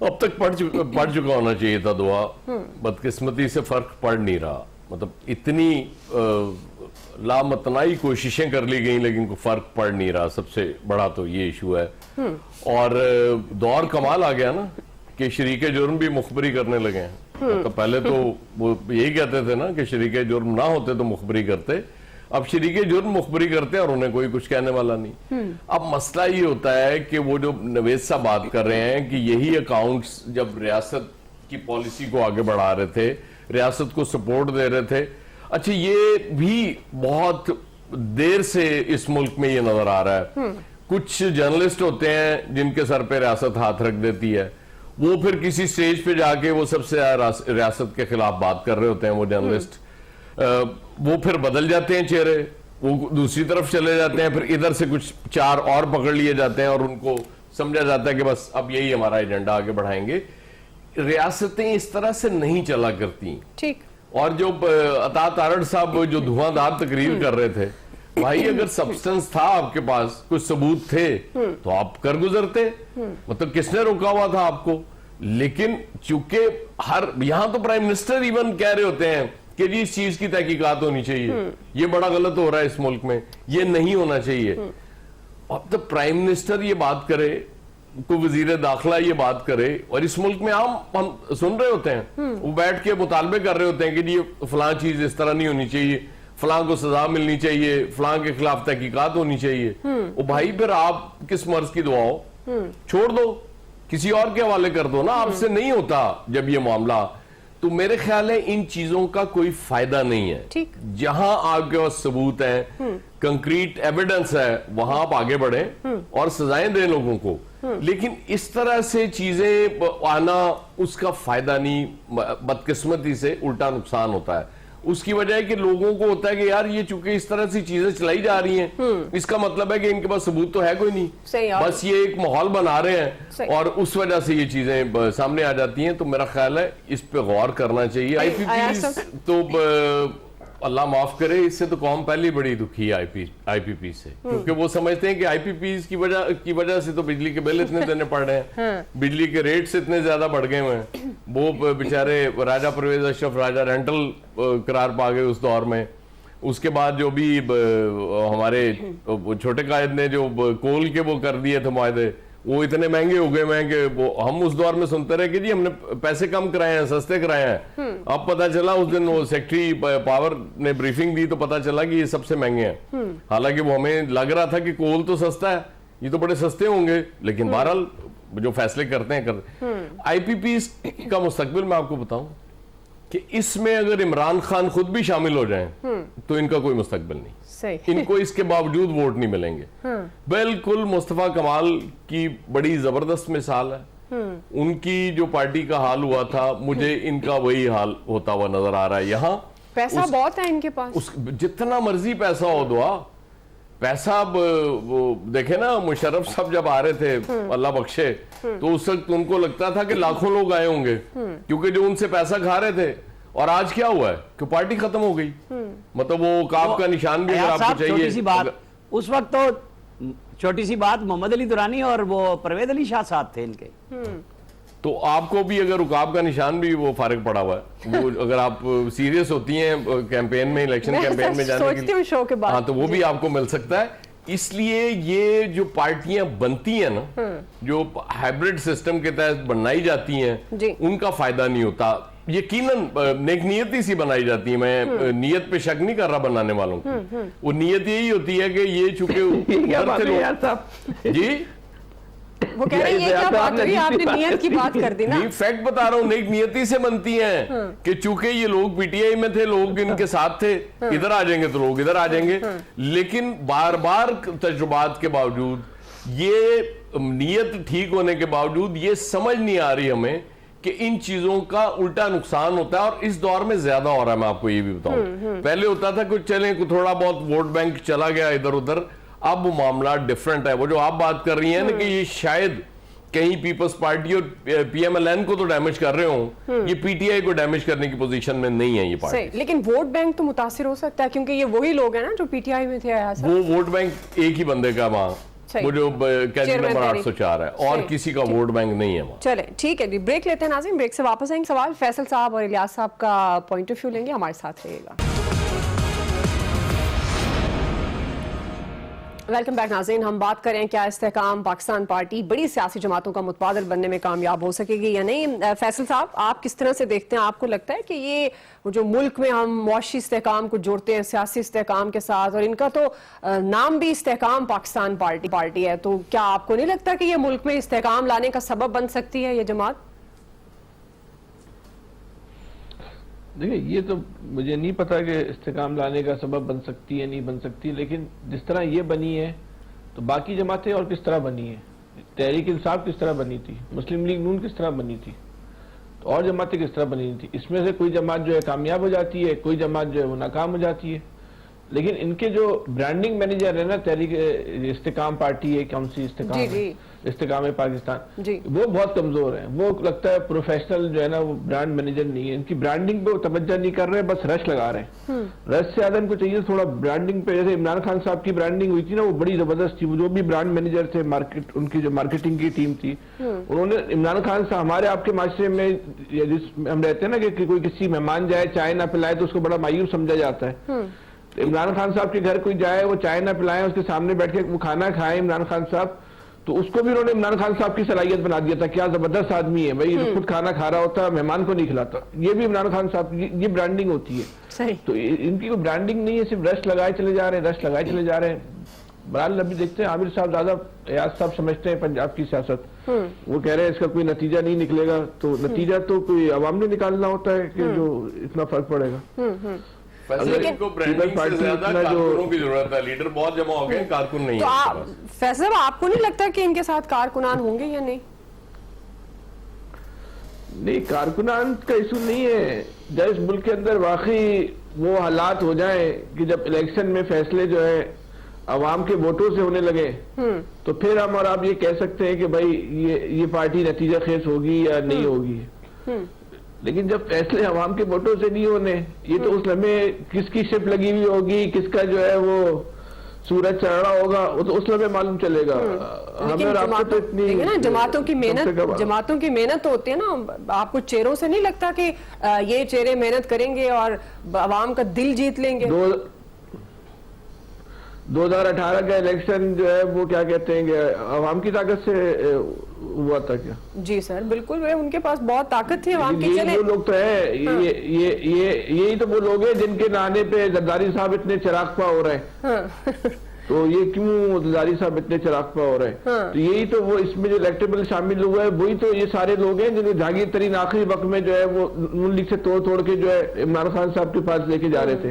अब तक पड़ चुका होना चाहिए था दुआ। बदकिस्मती से फर्क पड़ नहीं रहा, मतलब इतनी लामतनाई कोशिशें कर ली गई लेकिन कोई फर्क पड़ नहीं रहा। सबसे बड़ा तो ये इशू है। और दौर कमाल आ गया ना कि शरीके जुर्म भी मुखबरी करने लगे हैं। तो पहले तो वो यही कहते थे ना कि शरीके जुर्म ना होते तो मुखबरी करते, अब शरीके जुर्म मुखबरी करते हैं और उन्हें कोई कुछ कहने वाला नहीं। अब मसला ये होता है कि वो जो नवेद साहब बात कर रहे हैं कि यही अकाउंट्स जब रियासत की पॉलिसी को आगे बढ़ा रहे थे, रियासत को सपोर्ट दे रहे थे। अच्छा, ये भी बहुत देर से इस मुल्क में ये नजर आ रहा है। कुछ जर्नलिस्ट होते हैं जिनके सर पे रियासत हाथ रख देती है, वो फिर किसी स्टेज पे जाके वो सबसे रियासत के खिलाफ बात कर रहे होते हैं वो जर्नलिस्ट। वो फिर बदल जाते हैं चेहरे, वो दूसरी तरफ चले जाते हैं, फिर इधर से कुछ चार और पकड़ लिए जाते हैं और उनको समझा जाता है कि बस अब यही हमारा एजेंडा आगे बढ़ाएंगे। रियासतें इस तरह से नहीं चला करती। ठीक। और जो अता तारड़ साहब जो धुआंधार तकरीर कर रहे थे, भाई अगर सब्सटेंस था आपके पास, कुछ सबूत थे तो आप कर गुजरते, मतलब किसने रोका हुआ था आपको। लेकिन चूंकि यहां तो प्राइम मिनिस्टर इवन कह रहे होते हैं कि जी इस चीज की तहकीकात होनी चाहिए, ये बड़ा गलत हो रहा है इस मुल्क में, ये नहीं होना चाहिए। अब तो प्राइम मिनिस्टर ये बात करे, कोई वजीर दाखिला ये बात करे, और इस मुल्क में हम सुन रहे होते हैं, वो बैठ के मुतालबे कर रहे होते हैं कि जी फलां चीज इस तरह नहीं होनी चाहिए, फलां को सजा मिलनी चाहिए, फलां के खिलाफ तहकीकात होनी चाहिए। वो भाई फिर आप किस मर्ज की दुआ हो, छोड़ दो, किसी और के हवाले कर दो ना। आपसे नहीं होता जब ये मामला, तो मेरे ख्याल है इन चीजों का कोई फायदा नहीं है। जहां आपके पास सबूत है, कंक्रीट एविडेंस है, वहां आप आगे बढ़े और सजाएं दें लोगों को। लेकिन इस तरह से चीजें आना, उसका फायदा नहीं, बदकिस्मती से उल्टा नुकसान होता है। उसकी वजह है कि लोगों को होता है कि यार ये चूंकि इस तरह से चीजें चलाई जा रही हैं, इसका मतलब है कि इनके पास सबूत तो है कोई नहीं, बस ये एक माहौल बना रहे हैं और उस वजह से ये चीजें सामने आ जाती हैं। तो मेरा ख्याल है इस पे गौर करना चाहिए। आईपीपी तो अल्लाह माफ करे, इससे तो कौम पहले बड़ी दुखी है आईपीपी से, क्योंकि वो समझते हैं कि आईपीपी की वजह से तो बिजली के बिल इतने देने पड़ रहे हैं, बिजली के रेट्स इतने ज्यादा बढ़ गए हैं। वो बेचारे राजा परवेज अशरफ राजा रेंटल करार पा गए उस दौर में। उसके बाद जो भी हमारे छोटे कायद ने जो कोल के वो कर दिए थे मुआहदे, वो इतने महंगे हो गए हैं कि वो हम उस दौर में सुनते रहे कि जी हमने पैसे कम कराए हैं, सस्ते कराए हैं। अब पता चला उस दिन वो सेक्रेटरी पावर ने ब्रीफिंग दी तो पता चला कि ये सबसे महंगे हैं। हालांकि वो हमें लग रहा था कि कोल तो सस्ता है, ये तो बड़े सस्ते होंगे, लेकिन बहरहाल जो फैसले करते हैं आईपीपी का मुस्तकबिल मैं आपको बताऊं कि इसमें अगर इमरान खान खुद भी शामिल हो जाएं तो इनका कोई मुस्तकबिल नहीं। इनको इसके बावजूद वोट नहीं मिलेंगे। बिल्कुल मुस्तफा कमाल की बड़ी जबरदस्त मिसाल है। उनकी जो पार्टी का हाल हुआ था, मुझे इनका वही हाल होता हुआ नजर आ रहा है। यहाँ पैसा बहुत है इनके पास, जितना मर्जी पैसा हो दुआ पैसा। वो देखे ना मुशर्रफ साहब जब आ रहे थे, अल्लाह बख्शे, तो उस वक्त उनको लगता था कि लाखों लोग आए होंगे, क्योंकि जो उनसे पैसा खा रहे थे। और आज क्या हुआ है कि पार्टी खत्म हो गई। मतलब वो काब का निशान भी अगर आपको चाहिए। छोटी सी बात, उस वक्त तो छोटी सी बात, मोहम्मद अली दुरानी और वो परवेज अली शाह साथ थे इनके। तो आपको भी अगर रुकाब का निशान भी वो फारिग पड़ा हुआ है, वो अगर आप सीरियस होती हैं कैंपेन में, इलेक्शन कैंपेन में जाने के लिए, शो के बाद, हाँ, तो वो भी आपको मिल सकता है। इसलिए ये जो पार्टियां बनती हैं ना, जो हाइब्रिड सिस्टम के तहत बनाई जाती हैं, उनका फायदा नहीं होता। यकीनन नेक नियती सी बनाई जाती है, मैं नियत पे शक नहीं कर रहा बनाने वालों की। वो नियत यही होती है कि ये चूंकि जी वो कह रहे हैं, ये क्या बात हुई, आपने नियत की बात कर दी ना। नहीं, फैक्ट बता रहा हूँ, नेक नियति से बनती हैं कि चूंकि ये लोग पीटीआई में थे, लोग इनके साथ थे, इधर आ जाएंगे तो लोग इधर आ जाएंगे। लेकिन बार बार तजुर्बात के बावजूद, ये नियत ठीक होने के बावजूद, ये समझ नहीं आ रही हमें कि इन चीजों का उल्टा नुकसान होता है। और इस दौर में ज्यादा हो रहा है। मैं आपको ये भी बताऊं, पहले होता था कुछ चले, थोड़ा बहुत वोट बैंक चला गया इधर उधर, अब वो मामला डिफरेंट है। वो जो आप बात कर रही हैं ना कि ये शायद कहीं पीपल्स पार्टी और पीएमएलएन को तो डैमेज कर रहे हो, ये पीटीआई को डैमेज करने की पोजीशन में नहीं है ये पार्टी। लेकिन वोट बैंक तो मुतासिर हो सकता है, क्योंकि ये वही लोग हैं ना जो पीटीआई में थे। वो वोट बैंक एक ही बंदे का वहां सही। वो जो कैंडिडेट चेयरमैन नंबर तहरीक। 804 है, और सही। किसी का वोट बैंक नहीं है वहाँ। चले ठीक है जी, ब्रेक लेते हैं नाज़रीन, ब्रेक से वापस आएंगे, सवाल फैसल साहब और इलियास साहब का पॉइंट ऑफ व्यू लेंगे, हमारे साथ रहिएगा। वेलकम बैक नाज़रीन, हम बात करें क्या इस्तेहकाम पाकिस्तान पार्टी बड़ी सियासी जमातों का मुतबादिल बनने में कामयाब हो सकेगी या नहीं। फैसल साहब, आप किस तरह से देखते हैं, आपको लगता है कि ये जो मुल्क में हम मुआशी इस्तेहकाम को जोड़ते हैं सियासी इस्तेहकाम के साथ, और इनका तो नाम भी इस्तेहकाम पाकिस्तान पार्टी है, तो क्या आपको नहीं लगता कि ये मुल्क में इस्तेहकाम लाने का सबब बन सकती है ये जमात? देखिए, ये तो मुझे नहीं पता कि इस्तेकाम लाने का सबब बन सकती है नहीं बन सकती, लेकिन जिस तरह ये बनी है तो बाकी जमातें और किस तरह बनी है, तहरीक इंसाफ किस तरह बनी थी, मुस्लिम लीग नून किस तरह बनी थी, तो और जमातें किस तरह बनी थी। इसमें से कोई जमात जो है कामयाब हो जाती है, कोई जमात जो है वो नाकाम हो जाती है। लेकिन इनके जो ब्रांडिंग मैनेजर है ना, तहरीक इस्तेकाम पार्टी है, कौन सी इस्तेकाम है पाकिस्तान जी। वो बहुत कमजोर है। वो लगता है प्रोफेशनल जो है ना, वो ब्रांड मैनेजर नहीं है, इनकी ब्रांडिंग पे तवज्जो नहीं कर रहे, बस रश लगा रहे हैं। रश से ज्यादा इनको चाहिए थोड़ा ब्रांडिंग पे। जैसे इमरान खान साहब की ब्रांडिंग हुई थी ना, वो बड़ी जबरदस्त थी। वो जो भी ब्रांड मैनेजर थे, मार्केट उनकी जो मार्केटिंग की टीम थी, उन्होंने इमरान खान साहब, हमारे आपके माशरे में हम रहते हैं ना कि कोई किसी मेहमान जाए चाय ना पिलाए तो उसको बड़ा मायूस समझा जाता है। तो इमरान खान साहब के घर कोई जाए, वो चाय ना पिलाए, उसके सामने बैठ के वो खाना खाए इमरान खान साहब, तो उसको भी उन्होंने इमरान खान साहब की सलाहियत बना दिया था। क्या जबरदस्त आदमी है भाई, खुद खाना खा रहा होता, मेहमान को नहीं खिलाता। ये भी इमरान खान साहब, ये ब्रांडिंग होती है। सही। तो इनकी कोई ब्रांडिंग नहीं है, सिर्फ रश लगाए चले जा रहे हैं, रश लगाए चले जा रहे हैं। बहरहाल अभी देखते हैं, आमिर साहब ज्यादा, एयाज साहब समझते हैं पंजाब की सियासत, वो कह रहे हैं इसका कोई नतीजा नहीं निकलेगा। तो नतीजा तो कोई अवाम ने निकालना होता है कि जो इतना फर्क पड़ेगा। इनको ब्रांडिंग से ज्यादा कारकुनों की जरूरत है। लीडर बहुत जमा हो गए, कारकुन नहीं तो है। फैसल साहब, आपको नहीं लगता कि इनके साथ कारकुनान होंगे या नहीं? नहीं, कारकुनान का इशू नहीं है। जब इस मुल्क के अंदर वाकई वो हालात हो जाए कि जब इलेक्शन में फैसले जो है अवाम के वोटों से होने लगे, तो फिर हम और आप ये कह सकते हैं कि भाई ये पार्टी नतीजा खेज होगी या नहीं होगी। लेकिन जब फैसले अवाम के वोटों से नहीं होने, ये तो उस लम्हे किसकी शिप लगी हुई होगी, किसका जो है वो सूरज चढ़ रहा होगा, वो तो उस लम्हे मालूम चलेगा। हमें और आपको तो इतनी ना जमातों की मेहनत तो होती है ना। आपको चेहरों से नहीं लगता कि ये चेहरे मेहनत करेंगे और अवाम का दिल जीत लेंगे? 2018 का इलेक्शन जो है वो क्या कहते हैं कि अवाम की ताकत से हुआ था क्या? जी सर, बिल्कुल। वे उनके पास बहुत ताकत थी अवाम की। चले वो लोग तो है, हाँ। यही तो वो लोग हैं जिनके नहाने पे जरदारी साहब इतने चरागपा हो रहे हैं। हाँ। तो ये क्यों जरदारी साहब इतने चरागपा हो रहे हैं? हाँ। तो यही तो वो इसमें जो इलेक्टेबल शामिल हुआ है, वही तो ये सारे लोग हैं जिन्हें जहांगीर तरीन आखिरी वक्त में जो है वो नून लीग से तोड़ के जो है इमरान खान साहब के पास लेके जा रहे थे।